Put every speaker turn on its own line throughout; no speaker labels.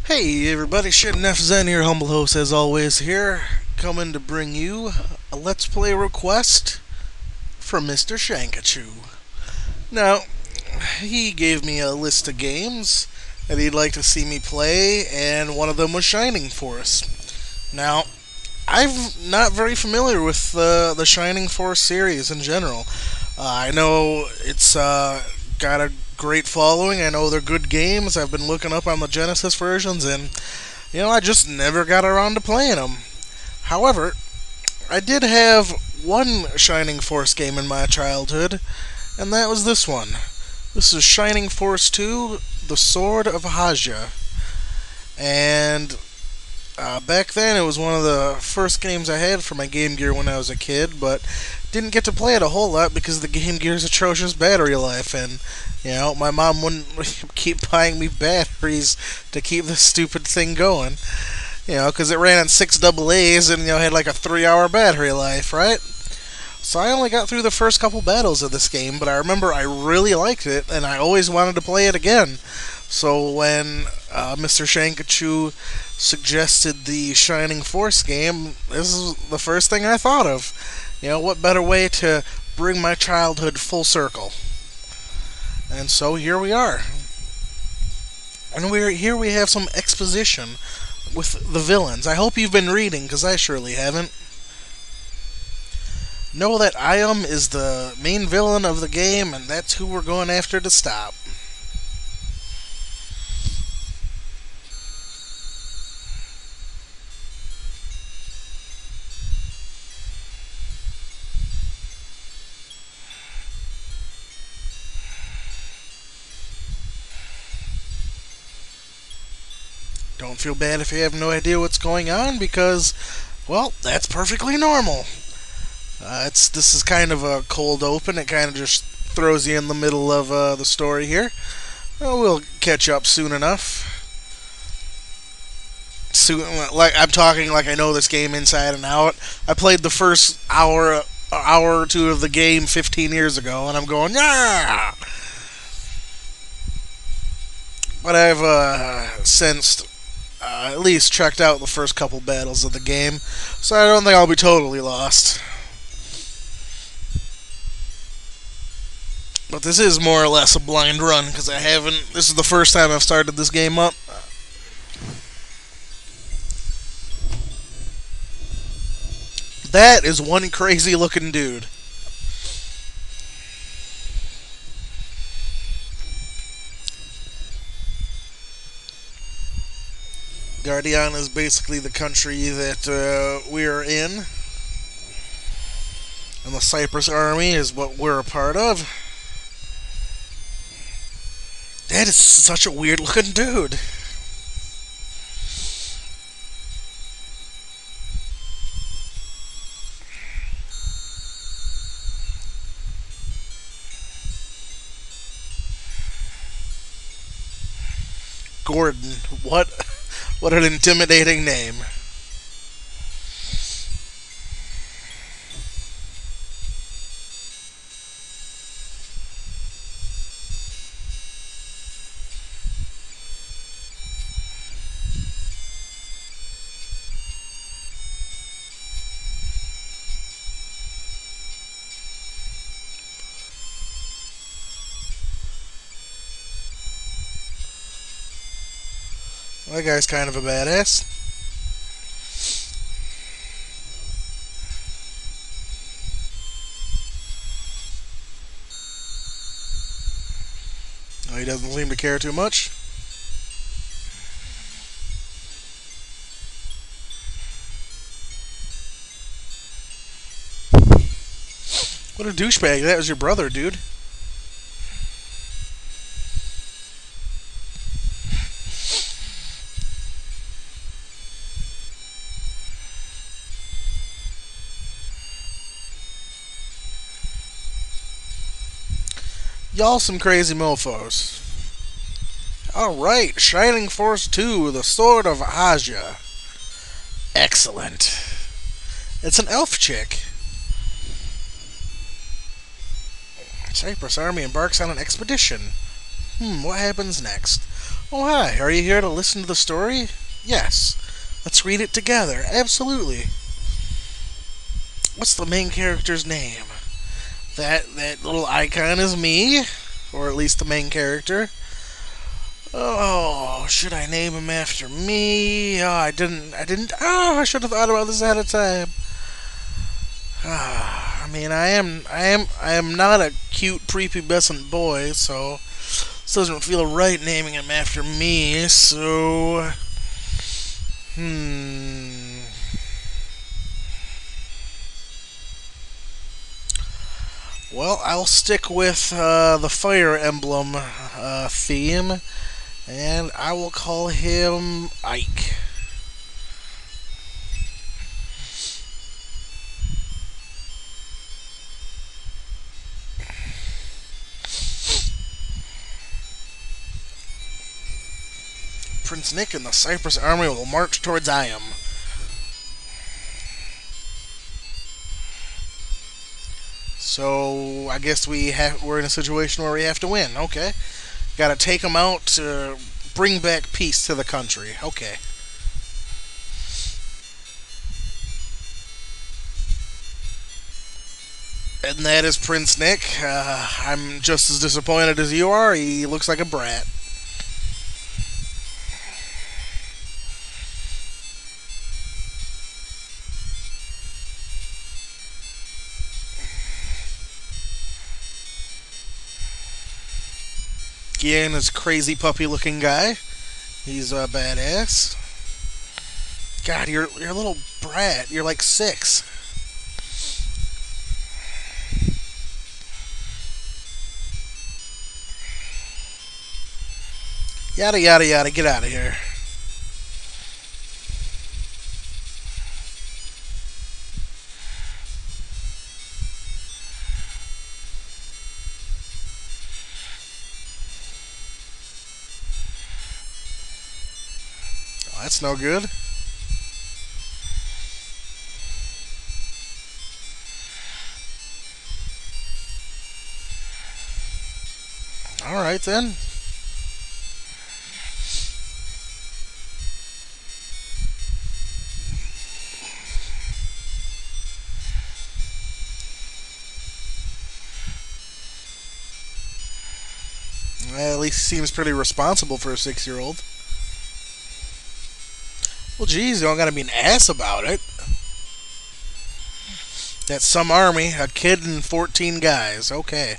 Hey everybody, Shitnef Zen, your humble host as always here, coming to bring you a Let's Play request from MrShankachu. Now, he gave me a list of games that he'd like to see me play, and one of them was Shining Force. Now, I'm not very familiar with the Shining Force series in general. I know it's got a great following. I know they're good games. I've been looking up on the Genesis versions, and I just never got around to playing them. However, I did have one Shining Force game in my childhood, and that was this one. This is Shining Force 2, The Sword of Hajya. And back then, it was one of the first games I had for my Game Gear when I was a kid, but didn't get to play it a whole lot because the Game Gear's atrocious battery life, and my mom wouldn't keep buying me batteries to keep this stupid thing going. Because it ran on 6 AA's and had like a 3-hour battery life, right? So I only got through the first couple battles of this game, but I remember I really liked it, and I always wanted to play it again. So when MrShankachu suggested the Shining Force game, this is the first thing I thought of. What better way to bring my childhood full circle? And so here we are. And we have some exposition with the villains. I hope you've been reading, because I surely haven't. Know that Iam is the main villain of the game, and that's who we're going after to stop. Don't feel bad if you have no idea what's going on, because, well, that's perfectly normal. This is kind of a cold open. It kind of just throws you in the middle of the story here. Well, we'll catch up soon enough. Soon, like I'm talking like I know this game inside and out. I played the first hour or two of the game 15 years ago, and I'm going, yeah. But I've since at least checked out the first couple battles of the game, so I don't think I'll be totally lost. But this is more or less a blind run, because this is the first time I've started this game up. That is one crazy looking dude. Guardian is basically the country that we are in. And the Cyprus army is what we're a part of. That is such a weird looking dude. Gordon. What an intimidating name. That guy's kind of a badass. Oh, he doesn't seem to care too much. What a douchebag. That was your brother, dude. Y'all some crazy mofos. Alright, Shining Force 2, The Sword of Hajya. Excellent. It's an elf chick. Cyprus army embarks on an expedition. What happens next? Oh, hi. Are you here to listen to the story? Yes. Let's read it together. Absolutely. What's the main character's name? That little icon is me, or at least the main character. Oh, should I name him after me? Oh, I didn't. Oh, I should have thought about this ahead of time. I mean, I am not a cute, prepubescent boy, so this doesn't feel right naming him after me. So, hmm. Well, I'll stick with the Fire Emblem theme, and I will call him Ike. Prince Nick and the Cypress Army will march towards Iam. So I guess we're in a situation where we have to win. Okay, got to take them out to bring back peace to the country. Okay. And that is Prince Nick. I'm just as disappointed as you are. He looks like a brat. Yeah, and this crazy puppy looking guy. He's a badass. God, you're a little brat. You're like 6. Yada yada yada. Get out of here. Oh, that's no good. All right then. Well, at least he seems pretty responsible for a 6-year-old. Well, geez, you don't gotta be an ass about it. That's some army, a kid and 14 guys. Okay.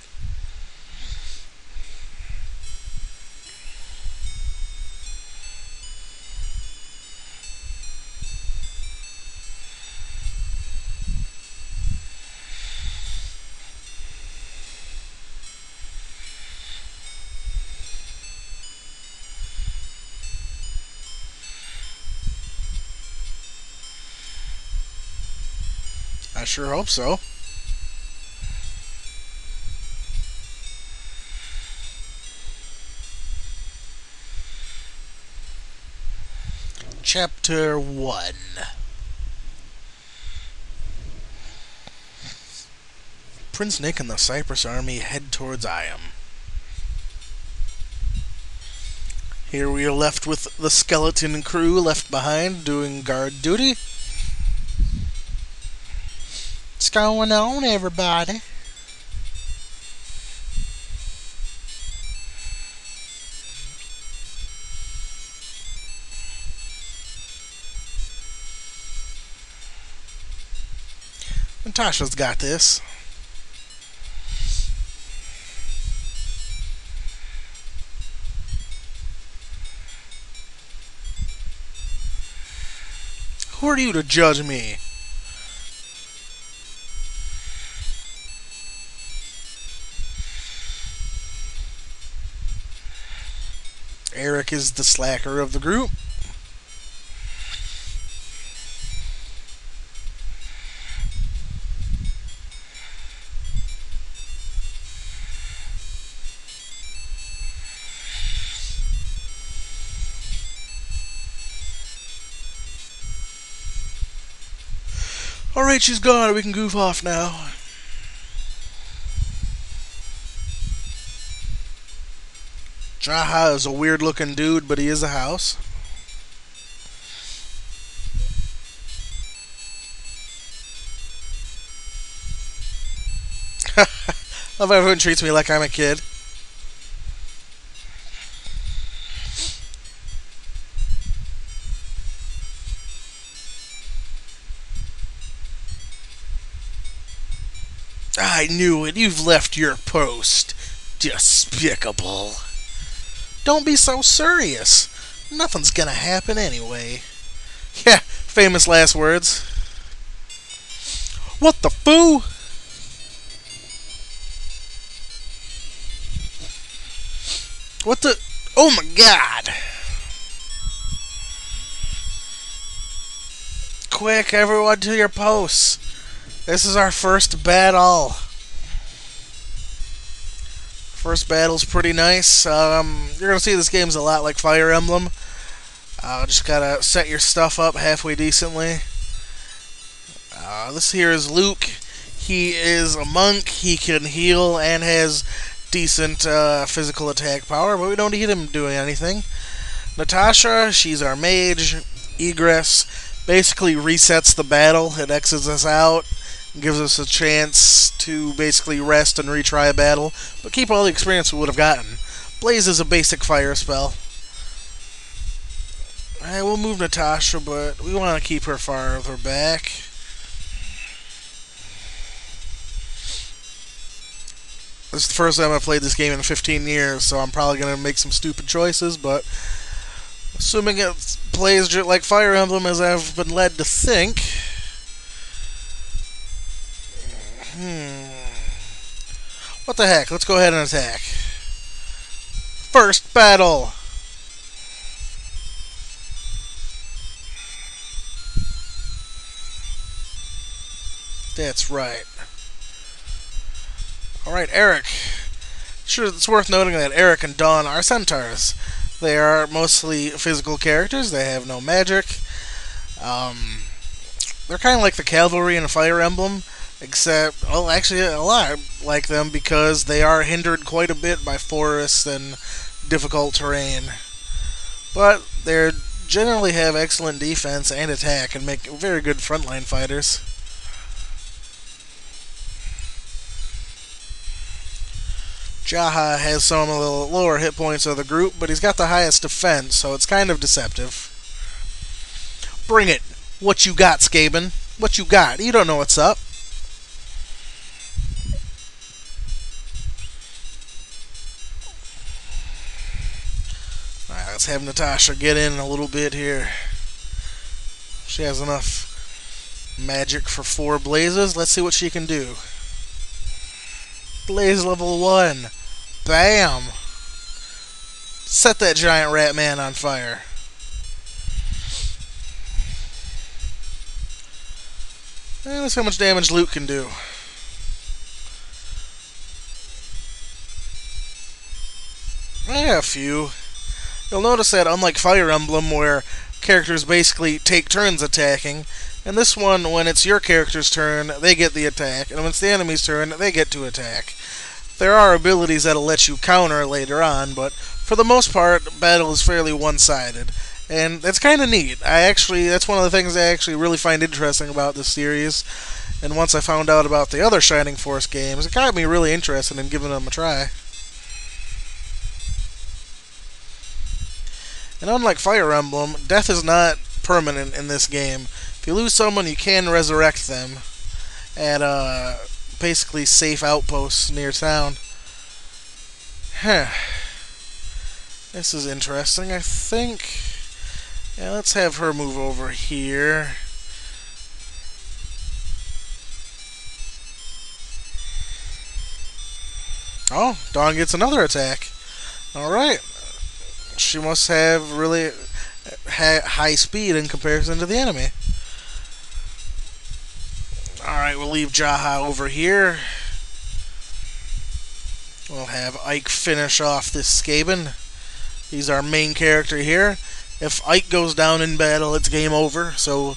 I sure hope so. Chapter 1. Prince Nick and the Cypress Army head towards Iam. Here we are left with the skeleton crew left behind doing guard duty. What's going on, everybody? Natasha's got this. Who are you to judge me? Eric is the slacker of the group. Alright, she's gone. We can goof off now. Jaha is a weird looking dude, but he is a house. Love how everyone treats me like I'm a kid. I knew it. You've left your post. Despicable. Don't be so serious. Nothing's gonna happen anyway. Yeah, famous last words. What the foo? What the? Oh my god! Quick, everyone to your posts. This is our first battle. First battle's pretty nice. You're gonna see this game's a lot like Fire Emblem. Just gotta set your stuff up halfway decently. This here is Luke. He is a monk. He can heal and has decent physical attack power, but we don't need him doing anything. Natasha, she's our mage. Egress basically resets the battle. It X's us out. Gives us a chance to basically rest and retry a battle, but keep all the experience we would have gotten. Blaze is a basic fire spell. Alright, we'll move Natasha, but we want to keep her farther back. This is the first time I've played this game in 15 years, so I'm probably going to make some stupid choices, but assuming it plays like Fire Emblem as I've been led to think. What the heck? Let's go ahead and attack. First battle! That's right. Alright, Eric. Sure, it's worth noting that Eric and Dawn are centaurs. They are mostly physical characters. They have no magic. They're kind of like the cavalry in Fire Emblem, except, well, actually a lot like them because they are hindered quite a bit by forests and difficult terrain. But they generally have excellent defense and attack and make very good frontline fighters. Jaha has some of the lower hit points of the group, but he's got the highest defense, so it's kind of deceptive. Bring it! What you got, Skaben? What you got? You don't know what's up. Alright, let's have Natasha get in a little bit here. She has enough magic for 4 blazes. Let's see what she can do. Blaze level 1. Bam! Set that giant rat man on fire. And let's see how much damage Luke can do. Yeah, a few. You'll notice that unlike Fire Emblem, where characters basically take turns attacking, in this one, when it's your character's turn, they get the attack, and when it's the enemy's turn, they get to attack. There are abilities that'll let you counter later on, but for the most part, battle is fairly one-sided. And that's kind of neat. That's one of the things I actually really find interesting about this series. And once I found out about the other Shining Force games, it got me really interested in giving them a try. And unlike Fire Emblem, death is not permanent in this game. If you lose someone, you can resurrect them at basically safe outposts near town. This is interesting, I think. Yeah, let's have her move over here. Oh, Dawn gets another attack. Alright. She must have really high speed in comparison to the enemy. Alright, we'll leave Jaha over here. We'll have Ike finish off this Skaben. He's our main character here. If Ike goes down in battle, it's game over, so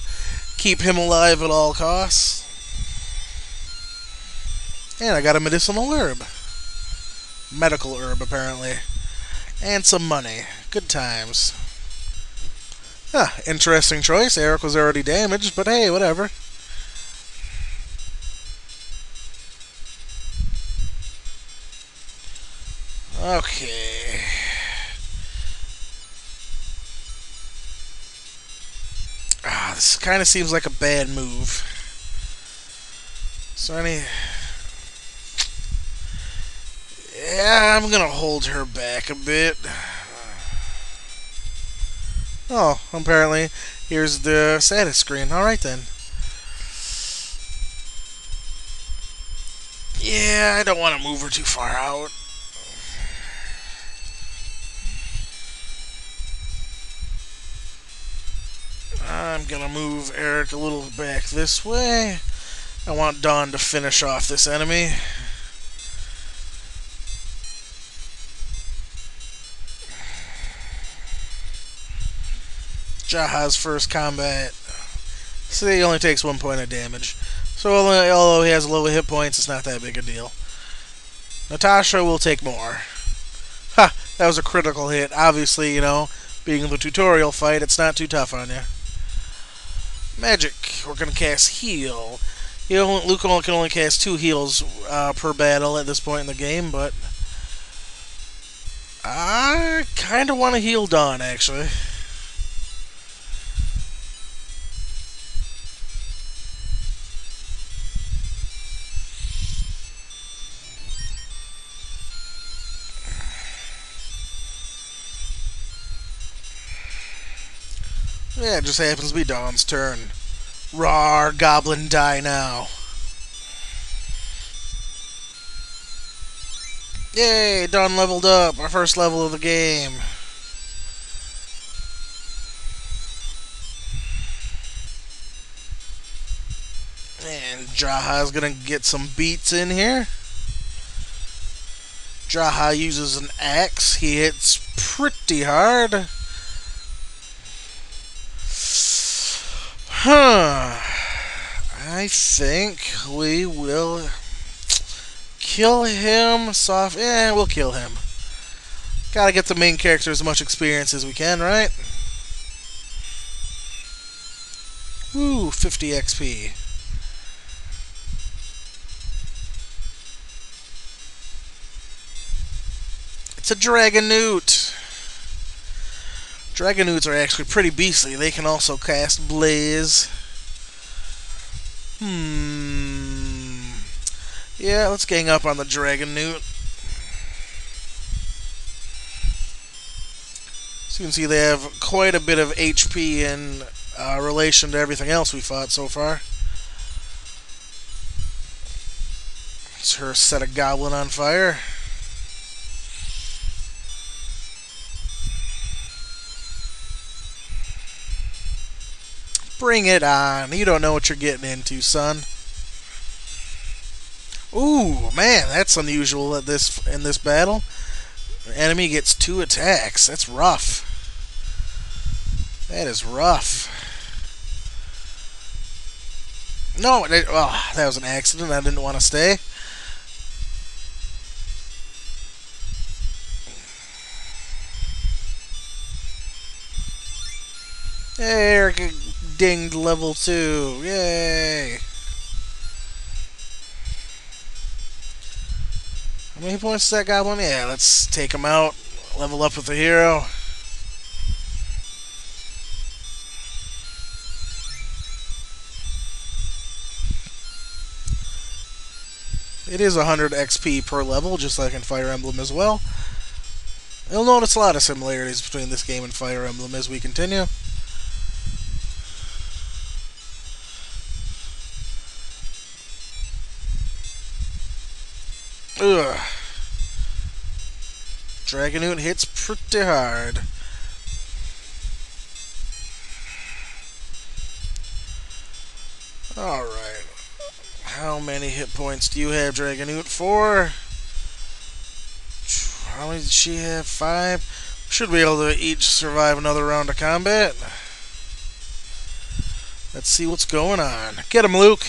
keep him alive at all costs. And I got a medicinal herb. Medical herb, apparently. And some money. Good times. Huh, interesting choice. Eric was already damaged, but hey, whatever. Okay. This kind of seems like a bad move. So yeah, I'm gonna hold her back a bit. Oh, apparently, here's the status screen. Alright then. Yeah, I don't want to move her too far out. I'm gonna move Eric a little back this way. I want Dawn to finish off this enemy. Jaha's first combat. See, he only takes 1 point of damage. So although he has low hit points, it's not that big a deal. Natasha will take more. Ha! That was a critical hit. Obviously, being the tutorial fight, it's not too tough on you. Magic. We're going to cast Heal. Luke can only cast 2 heals per battle at this point in the game, but I kind of want to heal Dawn, actually. Yeah, it just happens to be Dawn's turn. Rawr, Goblin, die now. Yay, Dawn leveled up. Our first level of the game. And Jaha's gonna get some beats in here. Jaha uses an axe. He hits pretty hard. I think we will kill him soft. Yeah, we'll kill him. Gotta get the main character as much experience as we can, right? Woo, 50 XP. It's a Dragon Newt. Dragon Newts are actually pretty beastly. They can also cast Blaze. Yeah, let's gang up on the Dragon Newt. So you can see they have quite a bit of HP in relation to everything else we fought so far. It's her set a Goblin on fire. Bring it on. You don't know what you're getting into, son. Ooh, man, that's unusual in this battle. The enemy gets 2 attacks. That's rough. That is rough. No, that was an accident. I didn't want to stay. There, dinged level 2. Yay! How many points is that Goblin? Yeah, let's take him out. Level up with the hero. It is 100 XP per level, just like in Fire Emblem as well. You'll notice a lot of similarities between this game and Fire Emblem as we continue. Ugh. Dragon Newt hits pretty hard. Alright. How many hit points do you have, Dragon Newt? 4? How many did she have? 5? Should be able to each survive another round of combat. Let's see what's going on. Get him, Luke!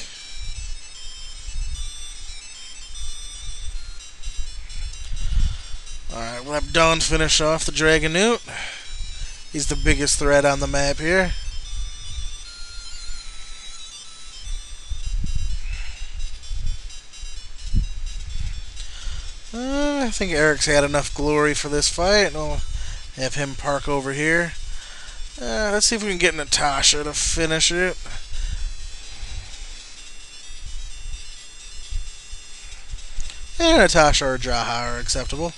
Alright, we'll have Dawn finish off the Dragon Newt. He's the biggest threat on the map here. I think Eric's had enough glory for this fight. We'll have him park over here. Let's see if we can get Natasha to finish it. And Natasha or Jaha are acceptable.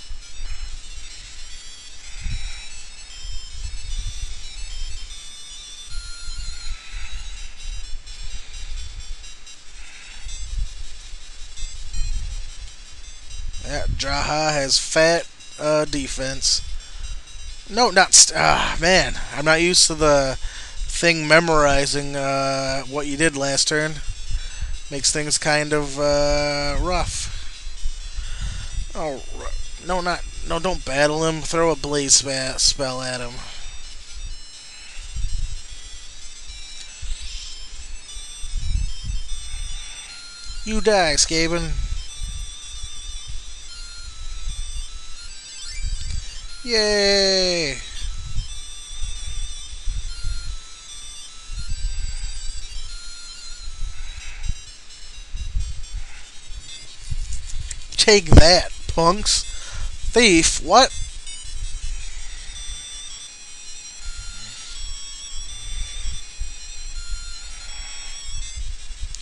Yeah, Jaha has fat defense. No, not man. I'm not used to the thing memorizing what you did last turn. Makes things kind of rough. Oh no! Don't battle him. Throw a blaze spell at him. You die, Skaven. Yay! Take that, punks. Thief, what?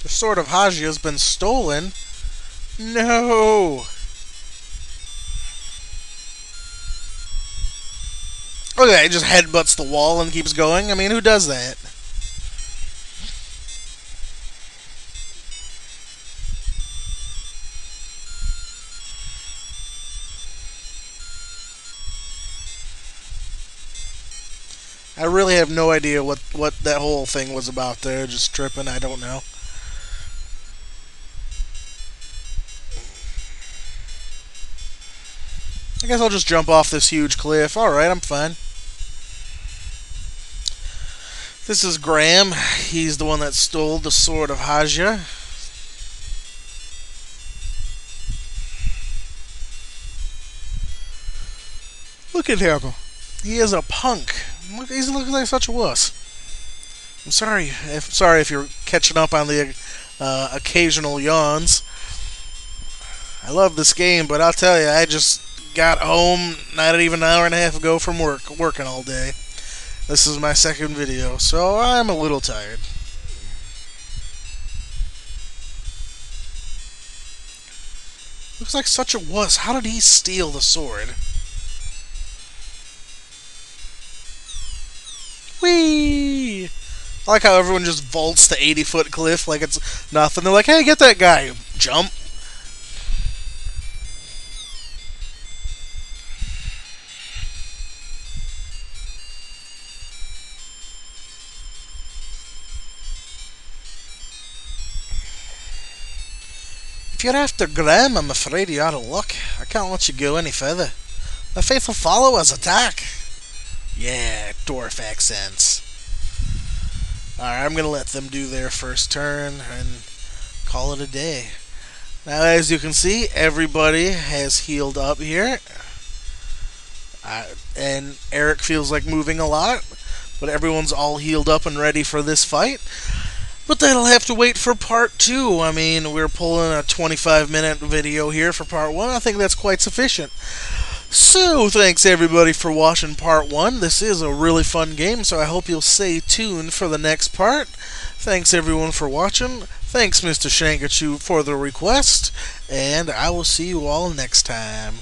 The sword of Hajya has been stolen. No! Okay, he just headbutts the wall and keeps going. I mean, who does that? I really have no idea what that whole thing was about there. Just tripping, I don't know. I guess I'll just jump off this huge cliff. Alright, I'm fine. This is Graham. He's the one that stole the sword of Hajya. Look at him. He is a punk. He looks like such a wuss. I'm sorry if you're catching up on the occasional yawns. I love this game, but I'll tell you, I just got home not even an hour and a half ago from working all day. This is my second video, so I'm a little tired. Looks like such a wuss. How did he steal the sword? Whee! I like how everyone just vaults the 80-foot cliff like it's nothing. They're like, hey, get that guy. Jump. If you're after Graham, I'm afraid you're out of luck. I can't let you go any further. My faithful followers attack. Yeah, dwarf accents. Alright, I'm going to let them do their first turn and call it a day. Now, as you can see, everybody has healed up here. And Eric feels like moving a lot, but everyone's all healed up and ready for this fight. But that'll have to wait for part 2. I mean, we're pulling a 25-minute video here for part 1. I think that's quite sufficient. So, thanks everybody for watching part 1. This is a really fun game, so I hope you'll stay tuned for the next part. Thanks everyone for watching. Thanks MrShankachu for the request, and I will see you all next time.